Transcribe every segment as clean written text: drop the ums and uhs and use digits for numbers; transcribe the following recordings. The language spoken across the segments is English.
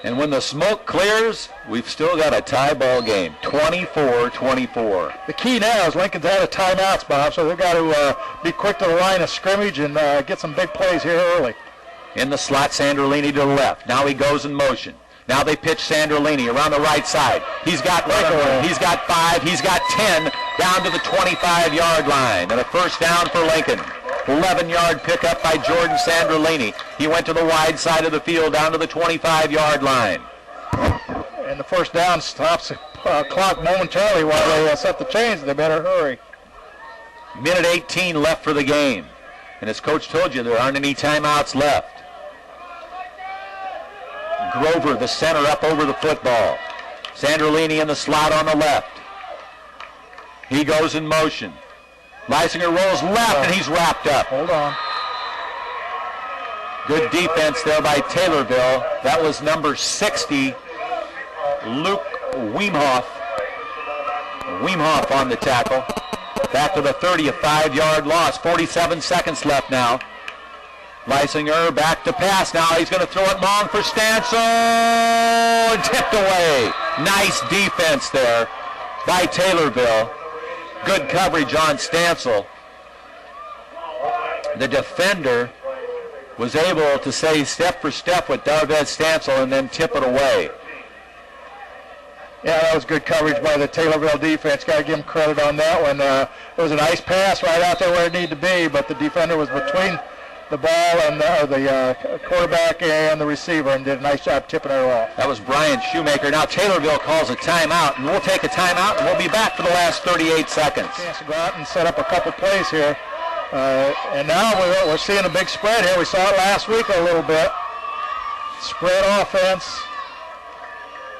And when the smoke clears, we've still got a tie ball game, 24-24. The key now is Lincoln's out of timeouts, Bob, so they've got to be quick to the line of scrimmage and get some big plays here early. In the slot, Sandrolini to the left. Now he goes in motion. Now they pitch Sandrolini around the right side. He's got 5, he's got 10, down to the 25-yard line. And a first down for Lincoln. 11-yard pickup by Jordan Sandrolini. He went to the wide side of the field down to the 25-yard line. And the first down stops the clock momentarily while they set the chains. They better hurry. Minute 18 left for the game. And as Coach told you, there aren't any timeouts left. Grover, the center, up over the football. Sandrolini in the slot on the left. He goes in motion. Leisinger rolls left, and he's wrapped up. Hold on. Good defense there by Taylorville. That was number 60, Luke Weemhoff. Weemhoff on the tackle. Back to the 30, a 5-yard loss. 47 seconds left now. Leisinger back to pass now. He's going to throw it long for Stancil. Tipped away. Nice defense there by Taylorville. Good coverage on Stancil. The defender was able to say step for step with Darved Stancil and then tip it away. Yeah, that was good coverage by the Taylorville defense. Got to give them credit on that one. It was a nice pass right out there where it needed to be, but the defender was between the ball and the quarterback and the receiver and did a nice job tipping it off. That was Brian Shoemaker. Now Taylorville calls a timeout, and we'll take a timeout, and we'll be back for the last 38 seconds. Chance to go out and set up a couple plays here. And now we're seeing a big spread here. We saw it last week a little bit. Spread offense.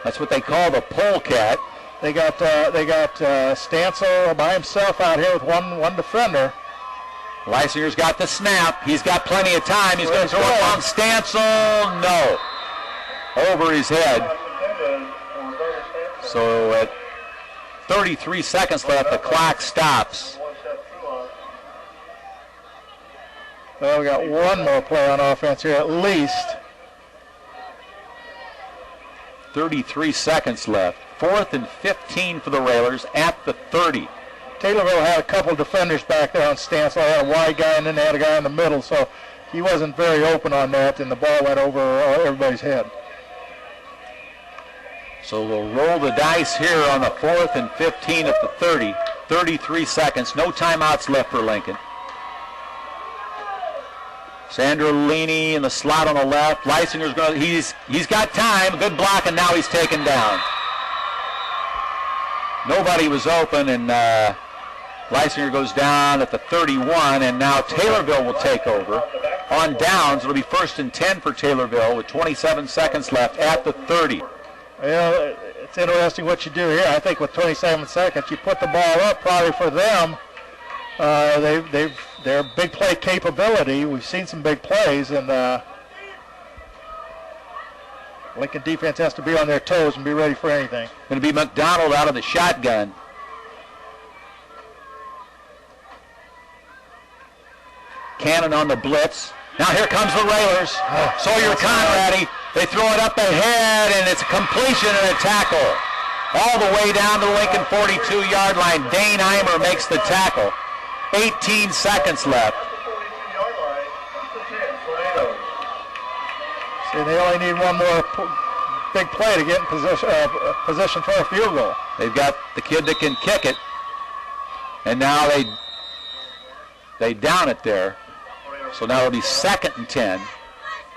That's what they call the polecat. They got Stancil by himself out here with one defender. Leisinger's got the snap. He's got plenty of time. He's going to throw it on Stancil. No. Over his head. So at 33 seconds left, the clock stops. Well, we got one more play on offense here at least. 33 seconds left. 4th and 15 for the Railers at the 30. Taylorville had a couple defenders back there on Stancil. They had a wide guy and then they had a guy in the middle, so he wasn't very open on that, and the ball went over everybody's head. So we'll roll the dice here on the 4th and 15 at the 30. 33 seconds. No timeouts left for Lincoln. Sandrolini in the slot on the left. Leisinger's going. He's got time. Good block, and now he's taken down. Nobody was open, and Leisinger goes down at the 31, and now Taylorville will take over. On downs, it'll be 1st and 10 for Taylorville with 27 seconds left at the 30. Well, it's interesting what you do here. I think with 27 seconds, you put the ball up probably for them. Their big play capability. We've seen some big plays, and Lincoln defense has to be on their toes and be ready for anything. Going to be McDonald out of the shotgun. Cannon on the blitz. Now here comes the Railers. Sawyer Conradi. They throw it up ahead, and it's a completion and a tackle. All the way down to the Lincoln 42-yard line. Dane Eimer makes the tackle. 18 seconds left. See, they only need one more big play to get in position for a field goal. They've got the kid that can kick it, and now they down it there. So now it'll be 2nd and 10.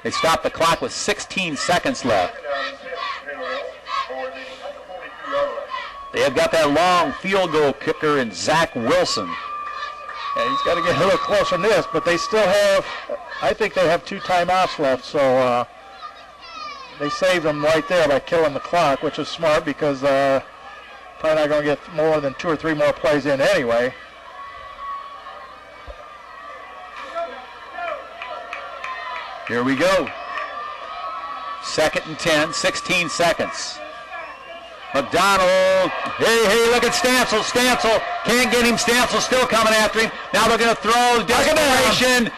They stop the clock with 16 seconds left. They have got that long field goal kicker in Zach Wilson. Yeah, he's got to get a little closer than this, but they still have, I think they have 2 timeouts left, so they saved them right there by killing the clock, which is smart because probably not going to get more than 2 or 3 more plays in anyway. Here we go. 2nd and 10, 16 seconds. McDonald, hey, look at Stancil. Stancil can't get him. Stancil still coming after him. Now they're going to throw desperation.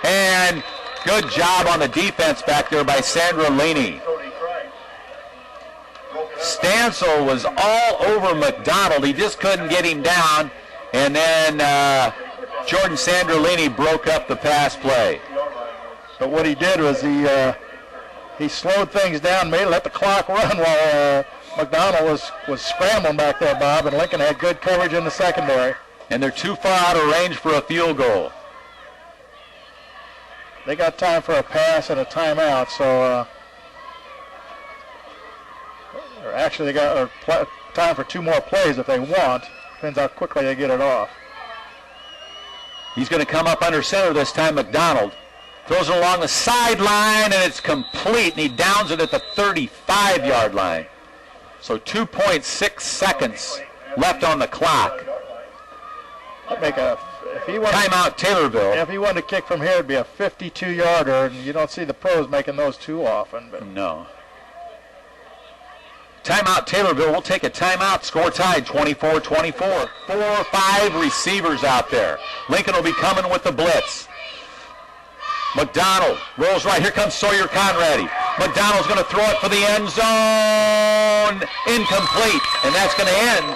And good job on the defense back there by Sandrolini. Stansel was all over McDonald. He just couldn't get him down. And then Jordan Sandrolini broke up the pass play. But what he did was he slowed things down, let the clock run while McDonald was scrambling back there, Bob, and Lincoln had good coverage in the secondary. And they're too far out of range for a field goal. They got time for a pass and a timeout, so or actually they got time for 2 more plays if they want. Depends how quickly they get it off. He's going to come up under center this time, McDonald. Throws it along the sideline, and it's complete, and he downs it at the 35-yard line. So 2.6 seconds left on the clock. Timeout, Taylorville. If he wanted to kick from here, it'd be a 52-yarder, and you don't see the pros making those too often. But. No. Timeout, Taylorville. We'll take a timeout. Score tied, 24-24. 4 or 5 receivers out there. Lincoln will be coming with the blitz. McDonald rolls right. Here comes Sawyer Conradi. McDonald's going to throw it for the end zone. Incomplete. And that's going to end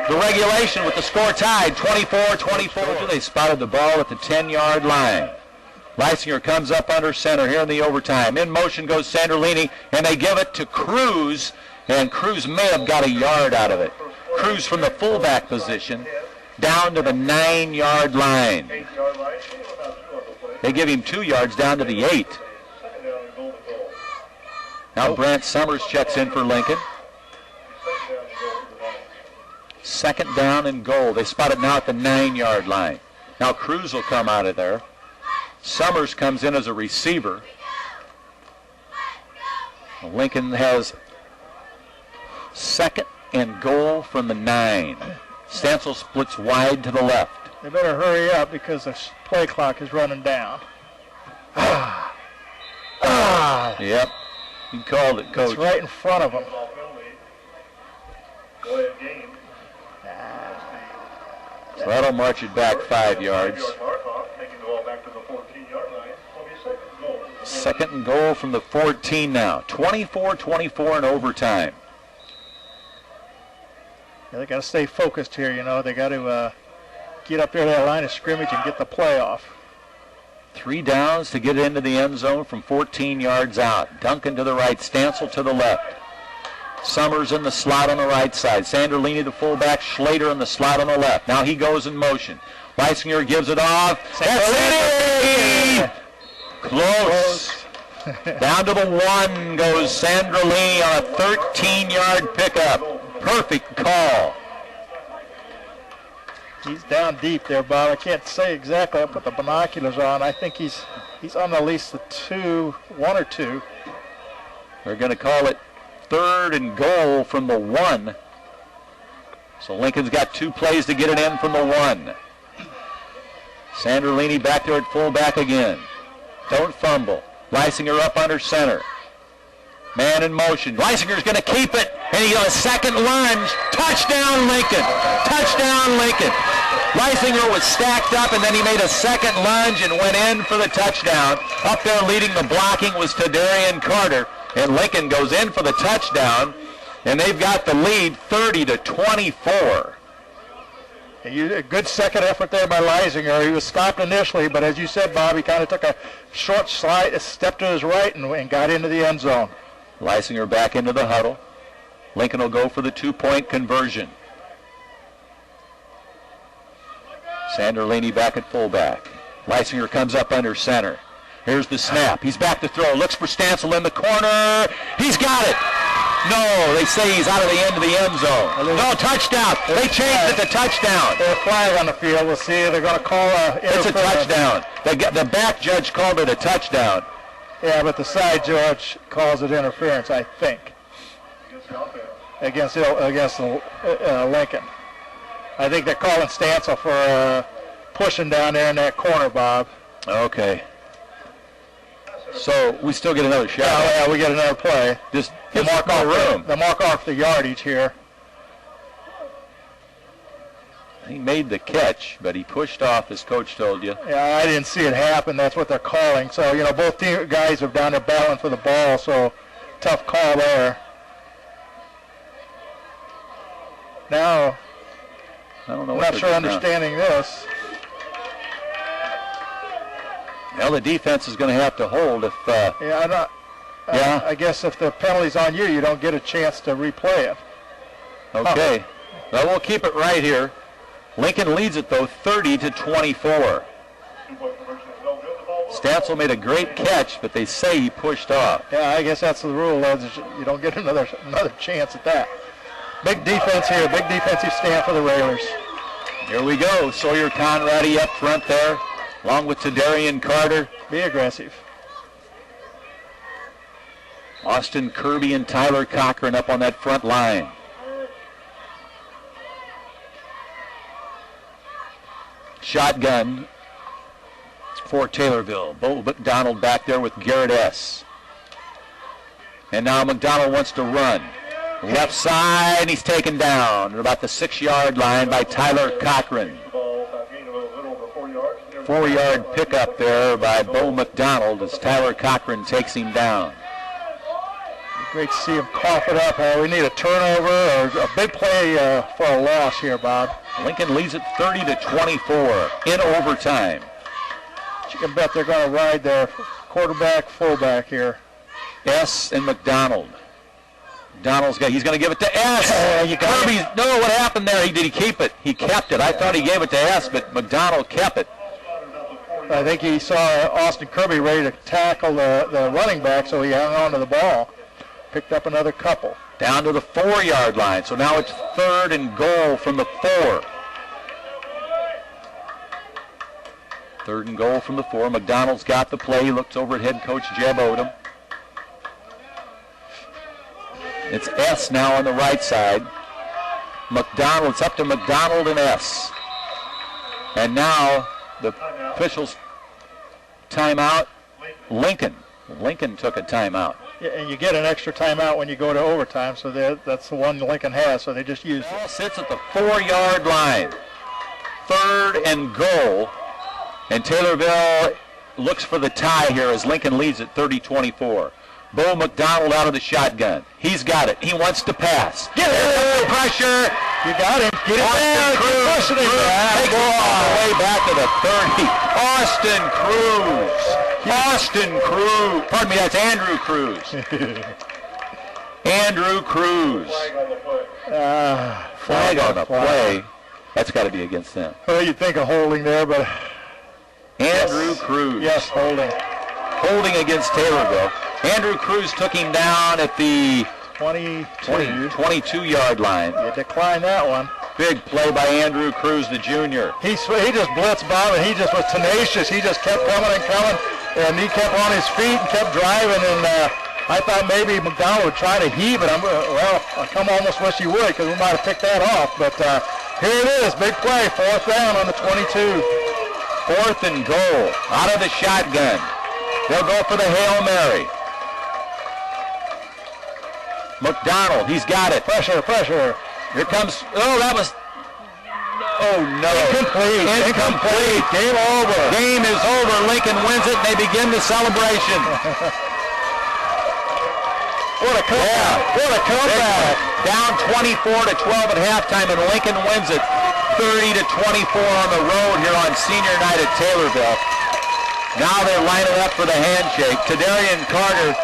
the regulation with the score tied, 24-24. They spotted the ball at the 10-yard line. Leisinger comes up under center here in the overtime. In motion goes Sandrolini, and they give it to Cruz. And Cruz may have got a yard out of it. Cruz from the fullback position down to the 9-yard line. They give him 2 yards down to the 8. Now Brant Summers checks in for Lincoln. 2nd down and goal. They spot it now at the 9-yard line. Now Cruz will come out of there. Summers comes in as a receiver. Lincoln has 2nd and goal from the 9. Stansel splits wide to the left. They better hurry up because the play clock is running down. Yep. You called it, Coach. It's right in front of them. So that'll march it back 5 yards. 2nd and goal from the 14 now. 24-24 in overtime. Yeah, they got to stay focused here, you know. They got to get up there to that line of scrimmage and get the play off. 3 downs to get into the end zone from 14 yards out. Duncan to the right, Stansel to the left. Summers in the slot on the right side. Sandrolini, the fullback. Schlater in the slot on the left. Now he goes in motion. Leisinger gives it off. That's it! Close. Down to the 1 goes Sandrolini on a 13-yard pickup. Perfect call. He's down deep there, Bob. I can't say exactly. I put the binoculars on. I think he's on at least the 1 or 2. They're going to call it 3rd and goal from the 1. So Lincoln's got 2 plays to get it in from the 1. Sandrolini back there at fullback again. Don't fumble. Leisinger up under center. Man in motion. Leisinger's going to keep it, and he got a 2nd lunge. Touchdown, Lincoln. Touchdown, Lincoln. Leisinger was stacked up, and then he made a 2nd lunge and went in for the touchdown. Up there leading the blocking was Tadarian Carter, and Lincoln goes in for the touchdown, and they've got the lead 30-24. A good 2nd effort there by Leisinger. He was stopped initially, but as you said, Bob, he kind of took a short slide, a step to his right, and got into the end zone. Leisinger back into the huddle. Lincoln will go for the 2-point conversion. Sandrolini back at fullback. Leisinger comes up under center. Here's the snap. He's back to throw. Looks for Stansel in the corner. He's got it. No, they say he's out of the end of the end zone. No, touchdown. They changed it to touchdown. There's a flag on the field. We'll see. They're going to call it's a touchdown. The back judge called it a touchdown. Yeah, but the side judge calls it interference, I think, against Lincoln. I think they're calling Stansel for pushing down there in that corner, Bob. Okay. So we still get another shot. Yeah, we get another play. Just mark off room. They mark off the yardage here. He made the catch, but he pushed off, as Coach told you. Yeah, I didn't see it happen. That's what they're calling. So, you know, both guys are down there battling for the ball, so tough call there. Now, I don't know. I'm not sure understanding this. Well, the defense is going to have to hold if. I guess if the penalty's on you, you don't get a chance to replay it. Okay. Well, we'll keep it right here. Lincoln leads it, though, 30-24. Stancil made a great catch, but they say he pushed off. Yeah, I guess that's the rule. You don't get another chance at that. Big defense here. Big defensive stand for the Railers. Here we go. Sawyer Conradi up front there, along with Tadarian Carter. Be aggressive. Austin Kirby and Tyler Cochran up on that front line. Shotgun for Taylorville. Bo McDonald back there with Garrett S. And now McDonald wants to run. Left side, he's taken down at about the 6-yard line by Tyler Cochran. 4-yard pickup there by Bo McDonald as Tyler Cochran takes him down. Great to see him cough it up. We need a turnover or a big play for a loss here, Bob. Lincoln leads it 30-24 in overtime. You can bet they're going to ride their quarterback, fullback here. S and McDonald. He's going to give it to S. Kirby's, no, what happened there? Did he keep it? He kept it. I thought he gave it to S, but McDonald kept it. I think he saw Austin Kirby ready to tackle the running back, so he hung on to the ball. Picked up another couple. Down to the 4-yard line, so now it's 3rd and goal from the 4. 3rd and goal from the 4. McDonald's got the play. He looks over at head coach Jeb Odom. It's S now on the right side. It's up to McDonald and S. And now the officials timeout. Lincoln took a timeout. Yeah, and you get an extra timeout when you go to overtime, so that's the one Lincoln has, so they just used it. Ball sits at the 4-yard line. 3rd and goal. And Taylorville looks for the tie here as Lincoln leads at 30-24. Bo McDonald out of the shotgun. He's got it. He wants to pass. Get it! Pressure. You got him. Get it down. Takes it all the way back to the 30. Austin Cruz. Pardon me, that's Andrew Cruz. Andrew Cruz. Flag on the play. That's got to be against them. Well, you'd think of holding there, but... Andrew Cruz. Yes, holding. Holding against Taylorville. Andrew Cruz took him down at the 22-yard line. You decline that one. Big play by Andrew Cruz, the junior. He just blitzed Bob, and he just was tenacious. He just kept coming and coming, and he kept on his feet and kept driving. And I thought maybe McDonald would try to heave it. I almost wish he would because we might have picked that off. But here it is, big play, 4th down on the 22. 4th and goal, out of the shotgun. They'll go for the Hail Mary. McDonald, he's got it. Pressure. Here comes, oh no. Incomplete. Game over. Game is over. Lincoln wins it, and they begin the celebration. What a comeback. What a comeback. Down 24-12 at halftime, and Lincoln wins it 30-24 on the road here on senior night at Taylorville. Now they're lining up for the handshake. Tadarian Carter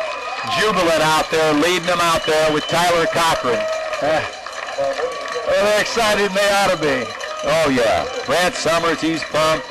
jubilant out there, leading them out there with Tyler Cochran. Well, they're excited, and they ought to be. Oh, yeah. Grant Summers, he's pumped.